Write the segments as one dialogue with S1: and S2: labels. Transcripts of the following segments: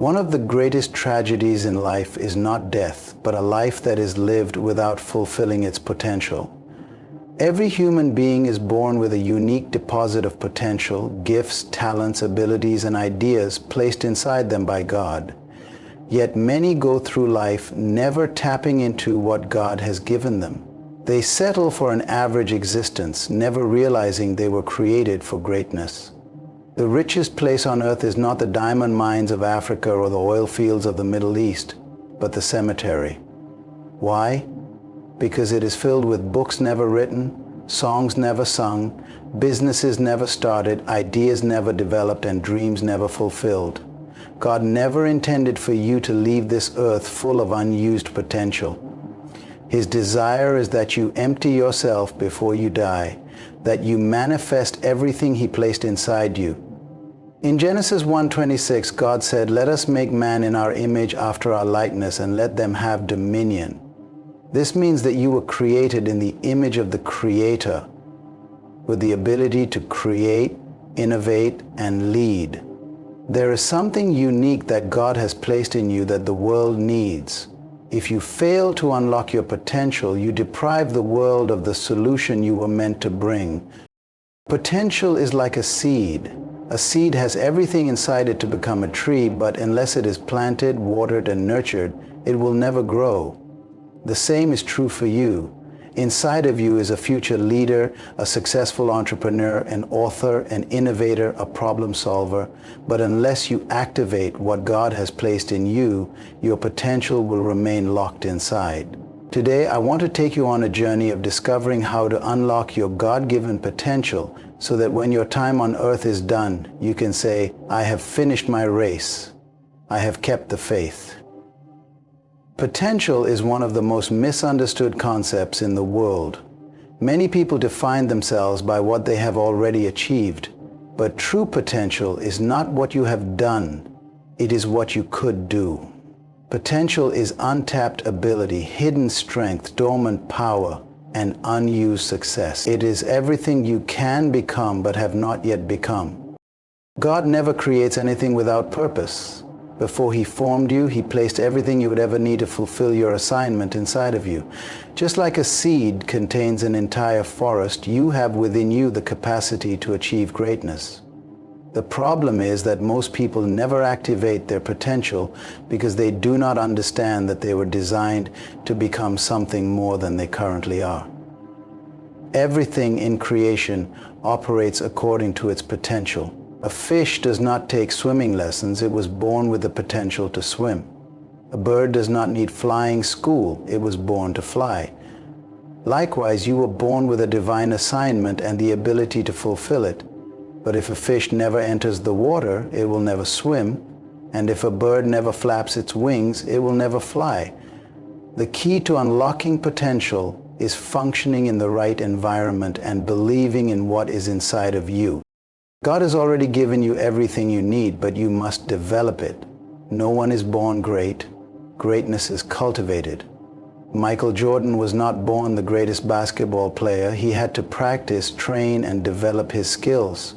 S1: One of the greatest tragedies in life is not death, but a life that is lived without fulfilling its potential. Every human being is born with a unique deposit of potential, gifts, talents, abilities, and ideas placed inside them by God. Yet many go through life never tapping into what God has given them. They settle for an average existence, never realizing they were created for greatness. The richest place on earth is not the diamond mines of Africa or the oil fields of the Middle East, but the cemetery. Why? Because it is filled with books never written, songs never sung, businesses never started, ideas never developed, and dreams never fulfilled. God never intended for you to leave this earth full of unused potential. His desire is that you empty yourself before you die, that you manifest everything He placed inside you. In Genesis 1:26, God said, "Let us make man in our image after our likeness, and let them have dominion." This means that you were created in the image of the Creator, with the ability to create, innovate, and lead. There is something unique that God has placed in you that the world needs. If you fail to unlock your potential, you deprive the world of the solution you were meant to bring. Potential is like a seed. A seed has everything inside it to become a tree, but unless it is planted, watered, and nurtured, it will never grow. The same is true for you. Inside of you is a future leader, a successful entrepreneur, an author, an innovator, a problem solver. But unless you activate what God has placed in you, your potential will remain locked inside. Today, I want to take you on a journey of discovering how to unlock your God-given potential so that when your time on earth is done, you can say, "I have finished my race. I have kept the faith." Potential is one of the most misunderstood concepts in the world. Many people define themselves by what they have already achieved, but true potential is not what you have done, it is what you could do. Potential is untapped ability, hidden strength, dormant power, and unused success. It is everything you can become but have not yet become. God never creates anything without purpose. Before He formed you, He placed everything you would ever need to fulfill your assignment inside of you. Just like a seed contains an entire forest, you have within you the capacity to achieve greatness. The problem is that most people never activate their potential because they do not understand that they were designed to become something more than they currently are. Everything in creation operates according to its potential. A fish does not take swimming lessons, it was born with the potential to swim. A bird does not need flying school, it was born to fly. Likewise, you were born with a divine assignment and the ability to fulfill it. But if a fish never enters the water, it will never swim, and if a bird never flaps its wings, it will never fly. The key to unlocking potential is functioning in the right environment and believing in what is inside of you. God has already given you everything you need, but you must develop it. No one is born great. Greatness is cultivated. Michael Jordan was not born the greatest basketball player. He had to practice, train, and develop his skills.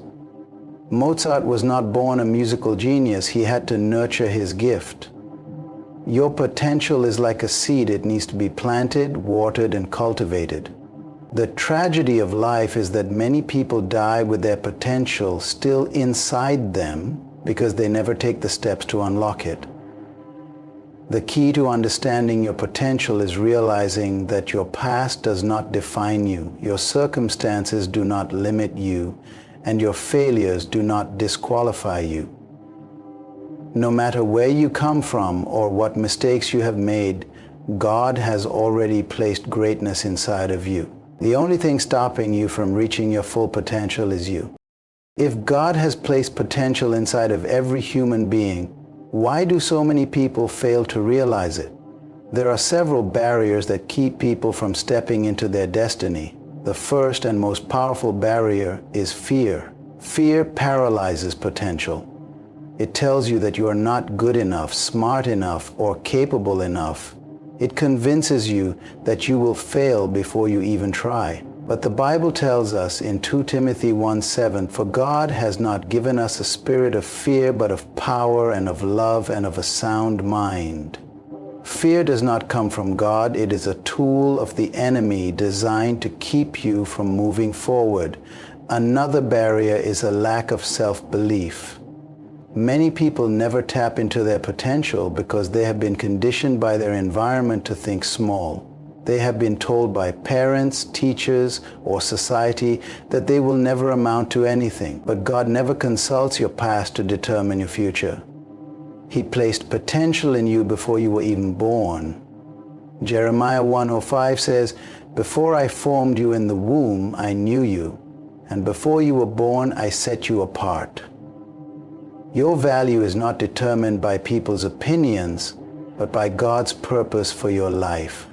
S1: Mozart was not born a musical genius. He had to nurture his gift. Your potential is like a seed. It needs to be planted, watered, and cultivated. The tragedy of life is that many people die with their potential still inside them because they never take the steps to unlock it. The key to understanding your potential is realizing that your past does not define you, your circumstances do not limit you, and your failures do not disqualify you. No matter where you come from or what mistakes you have made, God has already placed greatness inside of you. The only thing stopping you from reaching your full potential is you. If God has placed potential inside of every human being, why do so many people fail to realize it? There are several barriers that keep people from stepping into their destiny. The first and most powerful barrier is fear. Fear paralyzes potential. It tells you that you are not good enough, smart enough, or capable enough. It convinces you that you will fail before you even try. But the Bible tells us in 2 Timothy 1:7, "For God has not given us a spirit of fear, but of power and of love and of a sound mind." Fear does not come from God. It is a tool of the enemy designed to keep you from moving forward. Another barrier is a lack of self-belief. Many people never tap into their potential because they have been conditioned by their environment to think small. They have been told by parents, teachers, or society that they will never amount to anything. But God never consults your past to determine your future. He placed potential in you before you were even born. Jeremiah 1:05 says, "Before I formed you in the womb, I knew you, and before you were born, I set you apart." Your value is not determined by people's opinions, but by God's purpose for your life.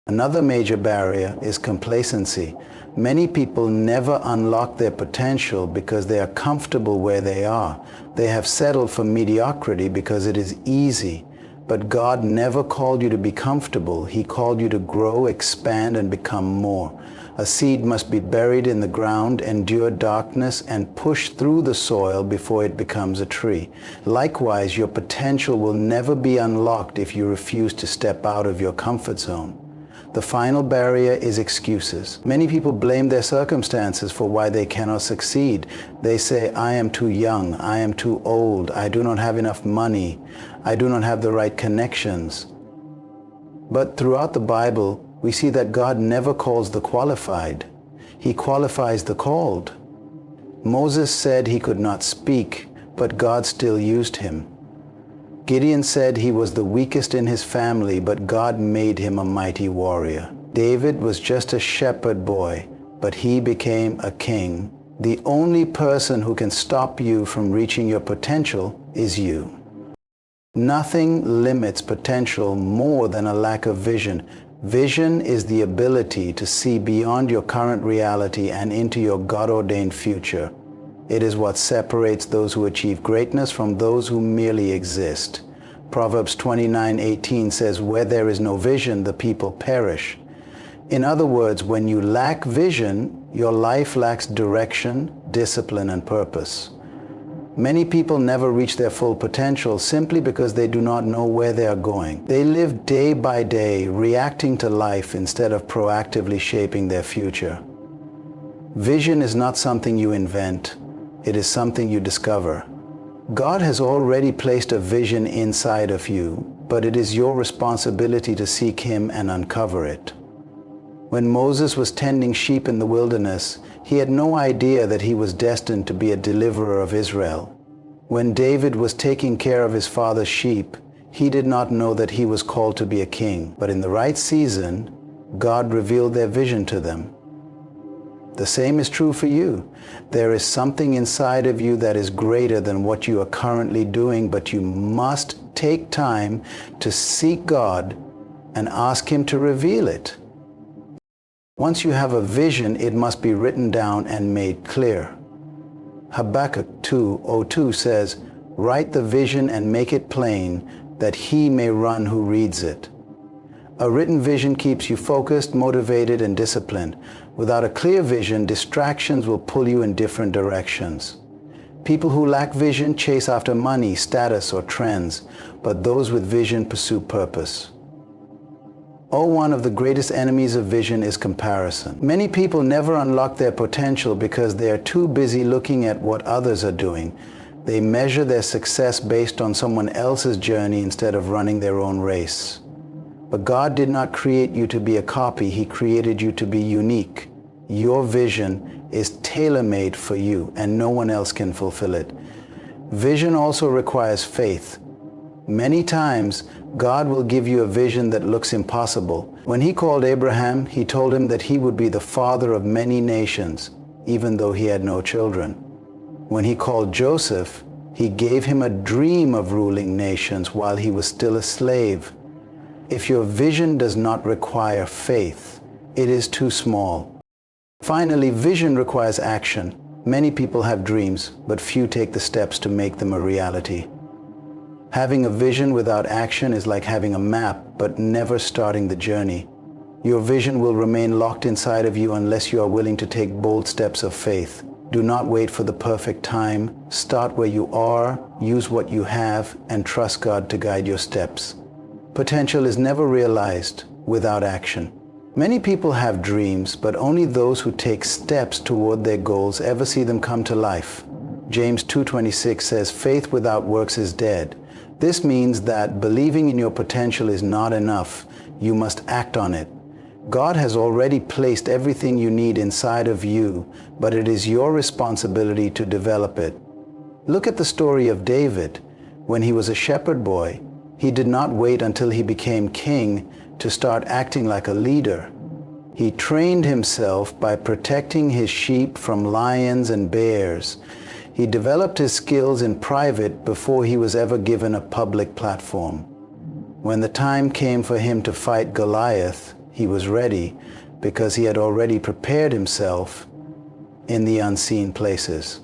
S1: Another major barrier is complacency. Many people never unlock their potential because they are comfortable where they are. They have settled for mediocrity because it is easy. But God never called you to be comfortable. He called you to grow, expand, and become more. A seed must be buried in the ground, endure darkness, and push through the soil before it becomes a tree. Likewise, your potential will never be unlocked if you refuse to step out of your comfort zone. The final barrier is excuses. Many people blame their circumstances for why they cannot succeed. They say, "I am too young, I am too old, I do not have enough money, I do not have the right connections." But throughout the Bible, we see that God never calls the qualified. He qualifies the called. Moses said he could not speak, but God still used him. Gideon said he was the weakest in his family, but God made him a mighty warrior. David was just a shepherd boy, but he became a king. The only person who can stop you from reaching your potential is you. Nothing limits potential more than a lack of vision. Vision is the ability to see beyond your current reality and into your God-ordained future. It is what separates those who achieve greatness from those who merely exist. Proverbs 29:18 says, "Where there is no vision, the people perish." In other words, when you lack vision, your life lacks direction, discipline, and purpose. Many people never reach their full potential simply because they do not know where they are going. They live day by day, reacting to life instead of proactively shaping their future. Vision is not something you invent. It is something you discover. God has already placed a vision inside of you, but it is your responsibility to seek Him and uncover it. When Moses was tending sheep in the wilderness, he had no idea that he was destined to be a deliverer of Israel. When David was taking care of his father's sheep, he did not know that he was called to be a king. But in the right season, God revealed their vision to them. The same is true for you. There is something inside of you that is greater than what you are currently doing, but you must take time to seek God and ask Him to reveal it. Once you have a vision, it must be written down and made clear. Habakkuk 2:02 says, "Write the vision and make it plain, that he may run who reads it." A written vision keeps you focused, motivated, and disciplined. Without a clear vision, distractions will pull you in different directions. People who lack vision chase after money, status, or trends, but those with vision pursue purpose. One of the greatest enemies of vision is comparison. Many people never unlock their potential because they are too busy looking at what others are doing. They measure their success based on someone else's journey instead of running their own race. But God did not create you to be a copy. He created you to be unique. Your vision is tailor-made for you, and no one else can fulfill it. Vision also requires faith. Many times, God will give you a vision that looks impossible. When He called Abraham, He told him that he would be the father of many nations, even though he had no children. When He called Joseph, He gave him a dream of ruling nations while he was still a slave. If your vision does not require faith, it is too small. Finally, vision requires action. Many people have dreams, but few take the steps to make them a reality. Having a vision without action is like having a map, but never starting the journey. Your vision will remain locked inside of you unless you are willing to take bold steps of faith. Do not wait for the perfect time. Start where you are, use what you have, and trust God to guide your steps. Potential is never realized without action. Many people have dreams, but only those who take steps toward their goals ever see them come to life. James 2:26 says, "Faith without works is dead." This means that believing in your potential is not enough. You must act on it. God has already placed everything you need inside of you, but it is your responsibility to develop it. Look at the story of David. When he was a shepherd boy, he did not wait until he became king to start acting like a leader. He trained himself by protecting his sheep from lions and bears. He developed his skills in private before he was ever given a public platform. When the time came for him to fight Goliath, he was ready because he had already prepared himself in the unseen places.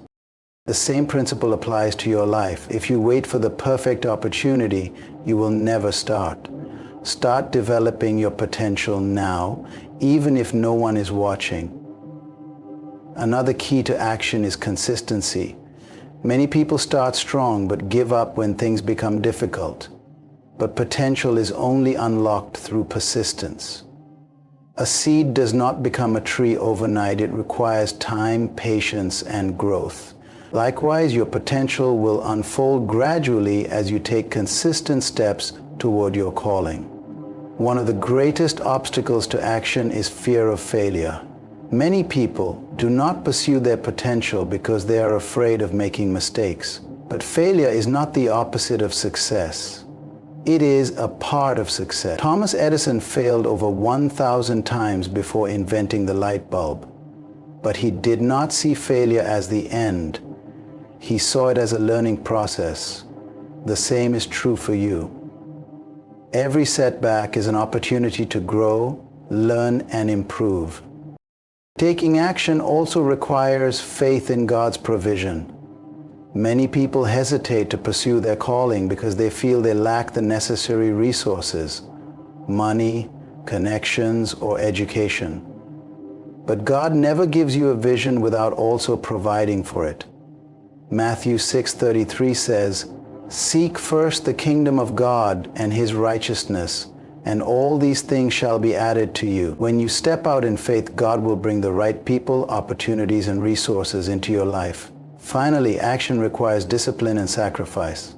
S1: The same principle applies to your life. If you wait for the perfect opportunity, you will never start. Start developing your potential now, even if no one is watching. Another key to action is consistency. Many people start strong but give up when things become difficult. But potential is only unlocked through persistence. A seed does not become a tree overnight. It requires time, patience, and growth. Likewise, your potential will unfold gradually as you take consistent steps toward your calling. One of the greatest obstacles to action is fear of failure. Many people do not pursue their potential because they are afraid of making mistakes. But failure is not the opposite of success. It is a part of success. Thomas Edison failed over 1,000 times before inventing the light bulb. But he did not see failure as the end. He saw it as a learning process. The same is true for you. Every setback is an opportunity to grow, learn, and improve. Taking action also requires faith in God's provision. Many people hesitate to pursue their calling because they feel they lack the necessary resources, money, connections, or education. But God never gives you a vision without also providing for it. Matthew 6:33 says, "Seek first the kingdom of God and His righteousness, and all these things shall be added to you." When you step out in faith, God will bring the right people, opportunities, and resources into your life. Finally, action requires discipline and sacrifice.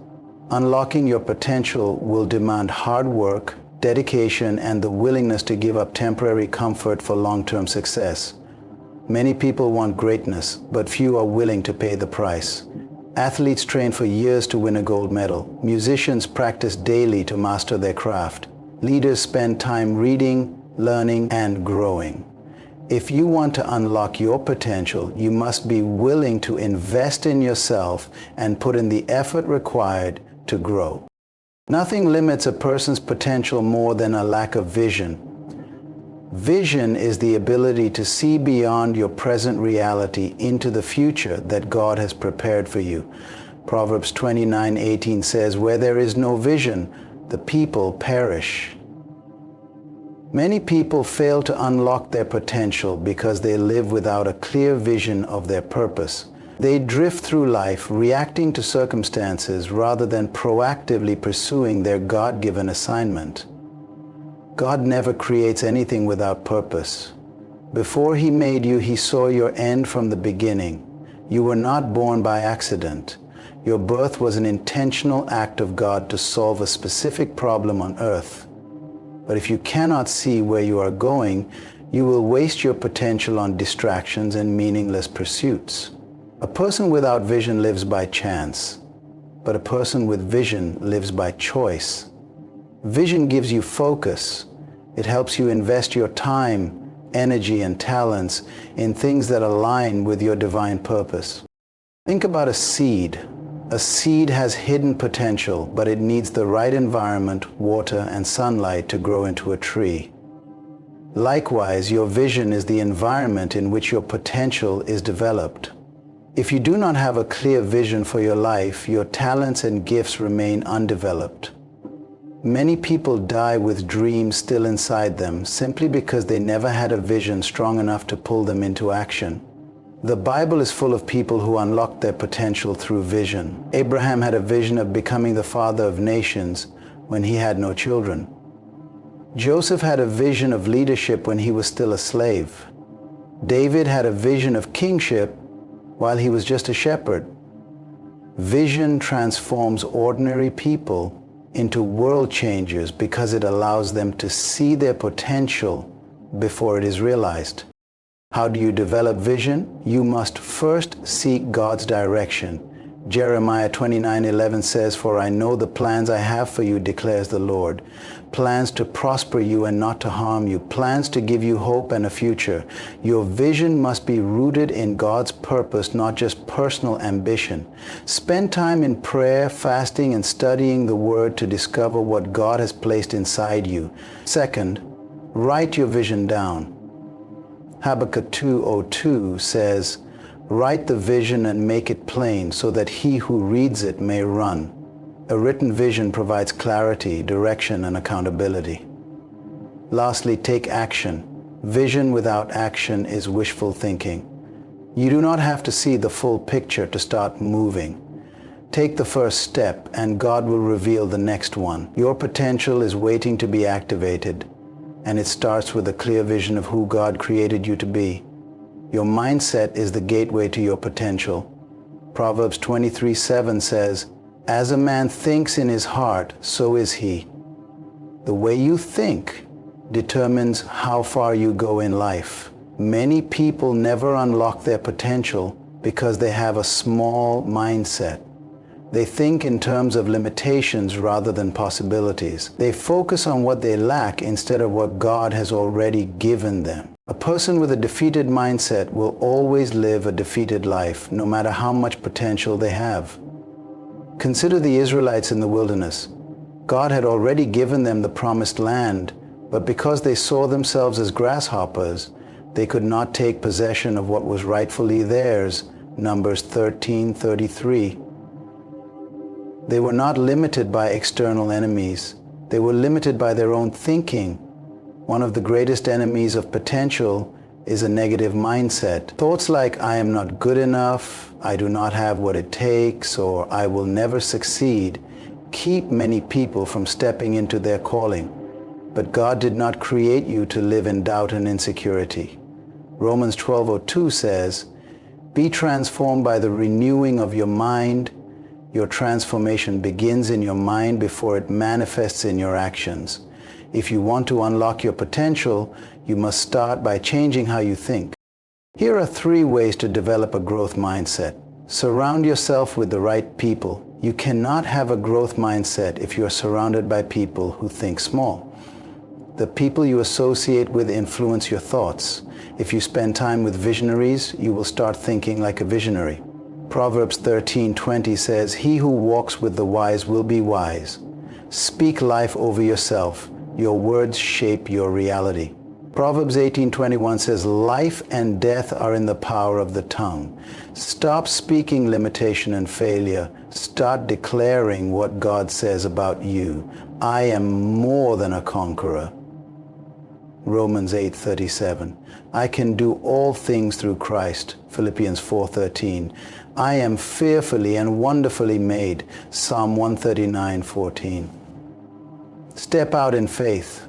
S1: Unlocking your potential will demand hard work, dedication, and the willingness to give up temporary comfort for long-term success. Many people want greatness, but few are willing to pay the price. Athletes train for years to win a gold medal. Musicians practice daily to master their craft. Leaders spend time reading, learning, and growing. If you want to unlock your potential, you must be willing to invest in yourself and put in the effort required to grow. Nothing limits a person's potential more than a lack of vision. Vision is the ability to see beyond your present reality into the future that God has prepared for you. Proverbs 29:18 says, "Where there is no vision, the people perish." Many people fail to unlock their potential because they live without a clear vision of their purpose. They drift through life reacting to circumstances rather than proactively pursuing their God-given assignment. God never creates anything without purpose. Before He made you, He saw your end from the beginning. You were not born by accident. Your birth was an intentional act of God to solve a specific problem on earth. But if you cannot see where you are going, you will waste your potential on distractions and meaningless pursuits. A person without vision lives by chance, but a person with vision lives by choice. Vision gives you focus. It helps you invest your time, energy, and talents in things that align with your divine purpose. Think about a seed. A seed has hidden potential, but it needs the right environment, water, and sunlight to grow into a tree. Likewise, your vision is the environment in which your potential is developed. If you do not have a clear vision for your life, your talents and gifts remain undeveloped. Many people die with dreams still inside them simply because they never had a vision strong enough to pull them into action. The Bible is full of people who unlocked their potential through vision. Abraham had a vision of becoming the father of nations when he had no children. Joseph had a vision of leadership when he was still a slave. David had a vision of kingship while he was just a shepherd. Vision transforms ordinary people into world changers because it allows them to see their potential before it is realized. How do you develop vision? You must first seek God's direction. Jeremiah 29:11 says, "For I know the plans I have for you, declares the Lord. Plans to prosper you and not to harm you. Plans to give you hope and a future." Your vision must be rooted in God's purpose, not just personal ambition. Spend time in prayer, fasting, and studying the Word to discover what God has placed inside you. Second, write your vision down. Habakkuk 2:02 says, "Write the vision and make it plain so that he who reads it may run." A written vision provides clarity, direction, and accountability. Lastly, take action. Vision without action is wishful thinking. You do not have to see the full picture to start moving. Take the first step and God will reveal the next one. Your potential is waiting to be activated, and it starts with a clear vision of who God created you to be. Your mindset is the gateway to your potential. Proverbs 23:7 says, "As a man thinks in his heart, so is he." The way you think determines how far you go in life. Many people never unlock their potential because they have a small mindset. They think in terms of limitations rather than possibilities. They focus on what they lack instead of what God has already given them. A person with a defeated mindset will always live a defeated life, no matter how much potential they have. Consider the Israelites in the wilderness. God had already given them the promised land, but because they saw themselves as grasshoppers, they could not take possession of what was rightfully theirs. Numbers 13:33. They were not limited by external enemies. They were limited by their own thinking. One of the greatest enemies of potential is a negative mindset. Thoughts like, "I am not good enough," "I do not have what it takes," or "I will never succeed," keep many people from stepping into their calling. But God did not create you to live in doubt and insecurity. Romans 12:02 says, "Be transformed by the renewing of your mind." Your transformation begins in your mind before it manifests in your actions. If you want to unlock your potential, you must start by changing how you think. Here are 3 ways to develop a growth mindset. Surround yourself with the right people. You cannot have a growth mindset if you are surrounded by people who think small. The people you associate with influence your thoughts. If you spend time with visionaries, you will start thinking like a visionary. Proverbs 13:20 says, "He who walks with the wise will be wise." Speak life over yourself. Your words shape your reality. Proverbs 18:21 says, "Life and death are in the power of the tongue." Stop speaking limitation and failure. Start declaring what God says about you. "I am more than a conqueror." Romans 8:37. "I can do all things through Christ." Philippians 4:13. "I am fearfully and wonderfully made." Psalm 139:14. Step out in faith.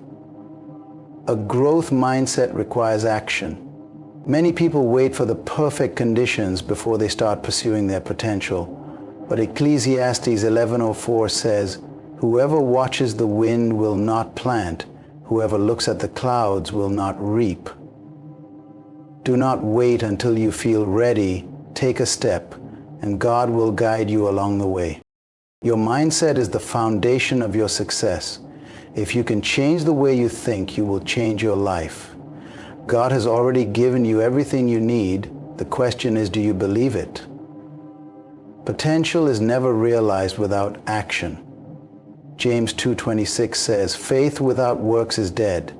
S1: A growth mindset requires action. Many people wait for the perfect conditions before they start pursuing their potential. But Ecclesiastes 11:04 says, "Whoever watches the wind will not plant. Whoever looks at the clouds will not reap." Do not wait until you feel ready. Take a step, and God will guide you along the way. Your mindset is the foundation of your success. If you can change the way you think, you will change your life. God has already given you everything you need. The question is, do you believe it? Potential is never realized without action. James 2:26 says, "Faith without works is dead."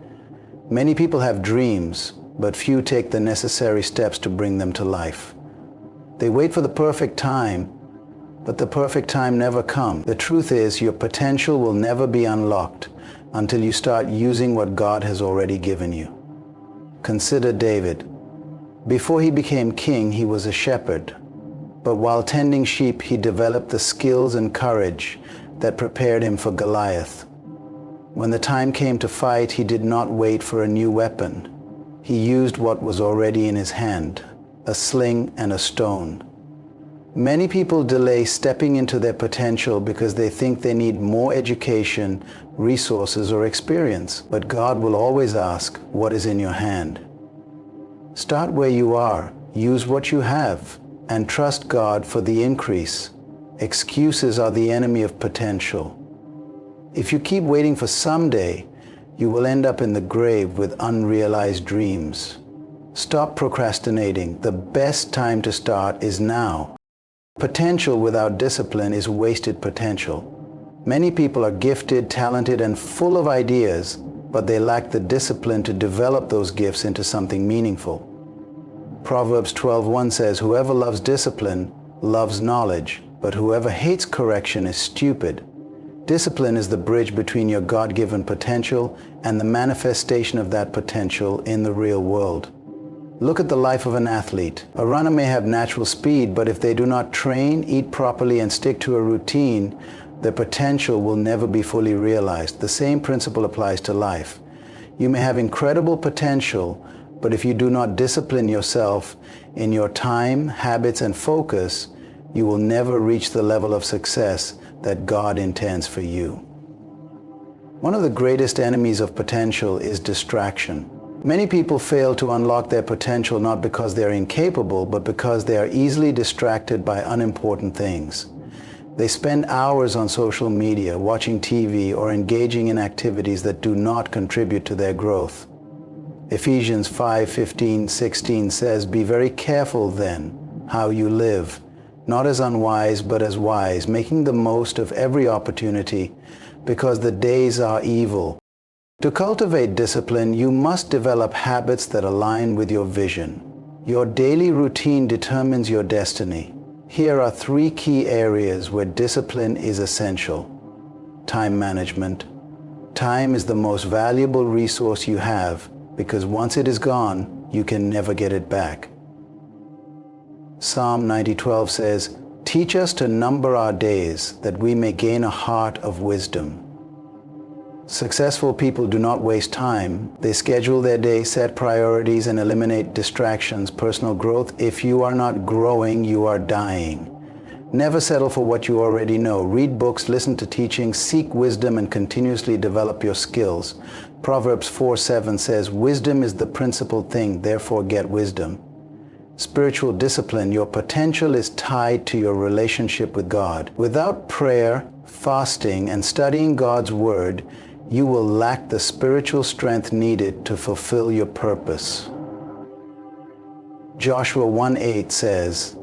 S1: Many people have dreams, but few take the necessary steps to bring them to life. They wait for the perfect time, But the perfect time never comes. The truth is, your potential will never be unlocked until you start using what God has already given you. Consider David. Before he became king, he was a shepherd. But while tending sheep, he developed the skills and courage that prepared him for Goliath. When the time came to fight, he did not wait for a new weapon. He used what was already in his hand, a sling and a stone. Many people delay stepping into their potential because they think they need more education, resources, or experience. But God will always ask, what is in your hand? Start where you are, use what you have, and trust God for the increase. Excuses are the enemy of potential. If you keep waiting for someday, you will end up in the grave with unrealized dreams. Stop procrastinating. The best time to start is now. Potential without discipline is wasted potential. Many people are gifted, talented, and full of ideas, but they lack the discipline to develop those gifts into something meaningful. Proverbs 12:1 says, "Whoever loves discipline loves knowledge, but whoever hates correction is stupid." Discipline is the bridge between your God-given potential and the manifestation of that potential in the real world. Look at the life of an athlete. A runner may have natural speed, but if they do not train, eat properly, and stick to a routine, their potential will never be fully realized. The same principle applies to life. You may have incredible potential, but if you do not discipline yourself in your time, habits, and focus, you will never reach the level of success that God intends for you. One of the greatest enemies of potential is distraction. Many people fail to unlock their potential not because they are incapable, but because they are easily distracted by unimportant things. They spend hours on social media, watching TV, or engaging in activities that do not contribute to their growth. Ephesians 5:15-16 says, "Be very careful then how you live, not as unwise but as wise, making the most of every opportunity, because the days are evil." To cultivate discipline, you must develop habits that align with your vision. Your daily routine determines your destiny. Here are 3 key areas where discipline is essential. Time management. Time is the most valuable resource you have because once it is gone, you can never get it back. Psalm 90:12 says, "Teach us to number our days that we may gain a heart of wisdom." Successful people do not waste time. They schedule their day, set priorities, and eliminate distractions. Personal growth. If you are not growing, you are dying. Never settle for what you already know. Read books, listen to teaching, seek wisdom, and continuously develop your skills. Proverbs 4:7 says, "Wisdom is the principal thing, therefore get wisdom." Spiritual discipline. Your potential is tied to your relationship with God. Without prayer, fasting, and studying God's Word, you will lack the spiritual strength needed to fulfill your purpose. Joshua 1:8 says,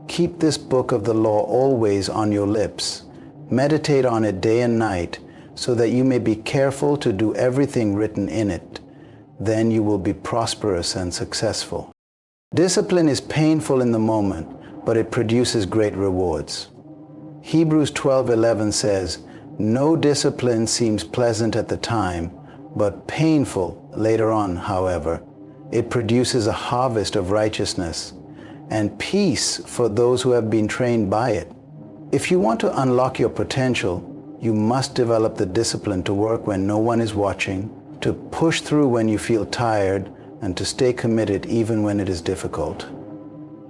S1: "Keep this book of the law always on your lips. Meditate on it day and night, so that you may be careful to do everything written in it. Then you will be prosperous and successful." Discipline is painful in the moment, but it produces great rewards. Hebrews 12:11 says, "No discipline seems pleasant at the time, but painful later on, however. It produces a harvest of righteousness and peace for those who have been trained by it." If you want to unlock your potential, you must develop the discipline to work when no one is watching, to push through when you feel tired, and to stay committed even when it is difficult.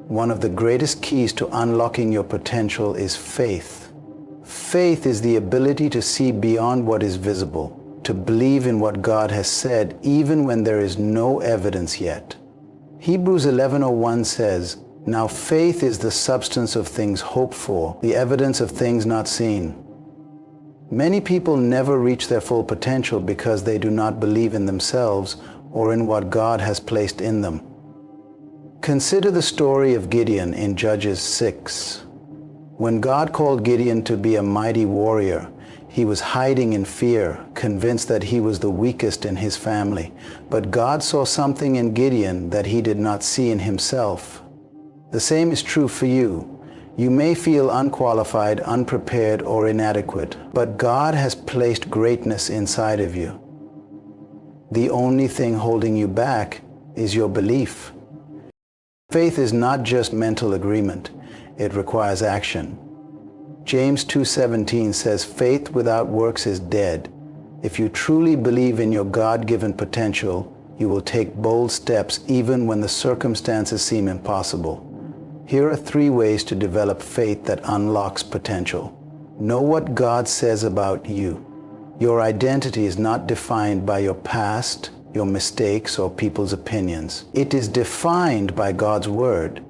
S1: One of the greatest keys to unlocking your potential is faith. Faith is the ability to see beyond what is visible, to believe in what God has said even when there is no evidence yet. Hebrews 11:01 says, "Now faith is the substance of things hoped for, the evidence of things not seen." Many people never reach their full potential because they do not believe in themselves or in what God has placed in them. Consider the story of Gideon in Judges 6. When God called Gideon to be a mighty warrior, he was hiding in fear, convinced that he was the weakest in his family. But God saw something in Gideon that he did not see in himself. The same is true for you. You may feel unqualified, unprepared, or inadequate, but God has placed greatness inside of you. The only thing holding you back is your belief. Faith is not just mental agreement, it requires action. James 2:17 says, "Faith without works is dead." If you truly believe in your God-given potential, you will take bold steps even when the circumstances seem impossible. Here are 3 ways to develop faith that unlocks potential. Know what God says about you. Your identity is not defined by your past, your mistakes, or people's opinions. It is defined by God's Word.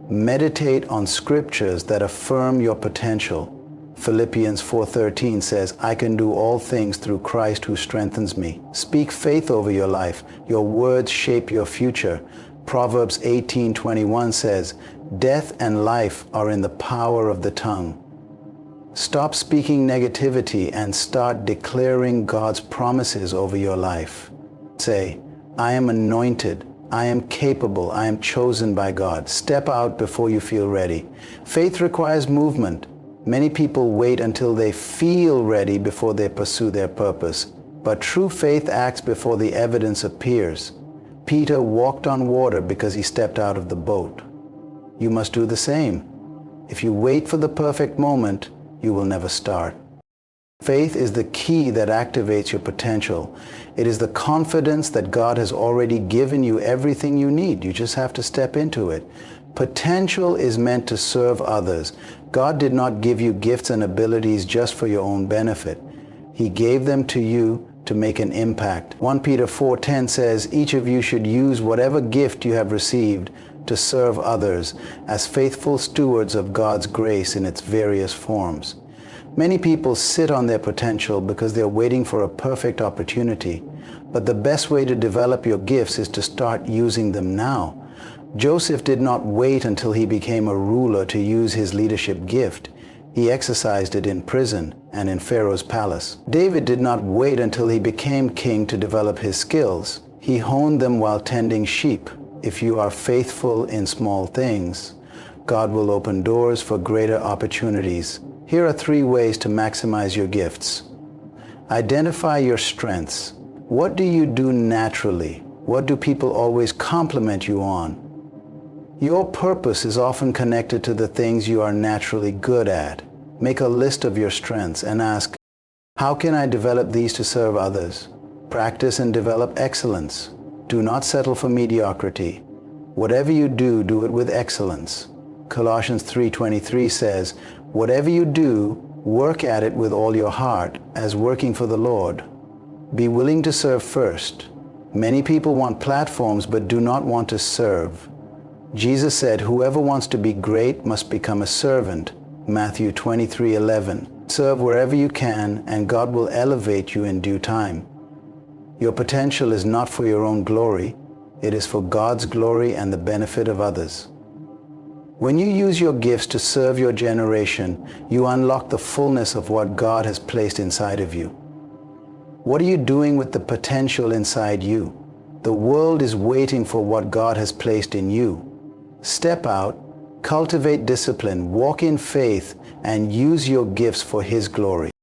S1: Meditate on scriptures that affirm your potential. Philippians 4:13 says, "I can do all things through Christ who strengthens me." Speak faith over your life. Your words shape your future. Proverbs 18:21 says, "Death and life are in the power of the tongue." Stop speaking negativity and start declaring God's promises over your life. Say, "I am anointed. I am capable. I am chosen by God." Step out before you feel ready. Faith requires movement. Many people wait until they feel ready before they pursue their purpose. But true faith acts before the evidence appears. Peter walked on water because he stepped out of the boat. You must do the same. If you wait for the perfect moment, you will never start. Faith is the key that activates your potential. It is the confidence that God has already given you everything you need. You just have to step into it. Potential is meant to serve others. God did not give you gifts and abilities just for your own benefit. He gave them to you to make an impact. 1 Peter 4:10 says, "Each of you should use whatever gift you have received to serve others as faithful stewards of God's grace in its various forms." Many people sit on their potential because they're waiting for a perfect opportunity. But the best way to develop your gifts is to start using them now. Joseph did not wait until he became a ruler to use his leadership gift. He exercised it in prison and in Pharaoh's palace. David did not wait until he became king to develop his skills. He honed them while tending sheep. If you are faithful in small things, God will open doors for greater opportunities. Here are 3 ways to maximize your gifts. Identify your strengths. What do you do naturally? What do people always compliment you on? Your purpose is often connected to the things you are naturally good at. Make a list of your strengths and ask, how can I develop these to serve others? Practice and develop excellence. Do not settle for mediocrity. Whatever you do, do it with excellence. Colossians 3:23 says, "Whatever you do, work at it with all your heart, as working for the Lord." Be willing to serve first. Many people want platforms but do not want to serve. Jesus said, "Whoever wants to be great must become a servant." Matthew 23:11. Serve wherever you can, and God will elevate you in due time. Your potential is not for your own glory. It is for God's glory and the benefit of others. When you use your gifts to serve your generation, you unlock the fullness of what God has placed inside of you. What are you doing with the potential inside you? The world is waiting for what God has placed in you. Step out, cultivate discipline, walk in faith, and use your gifts for His glory.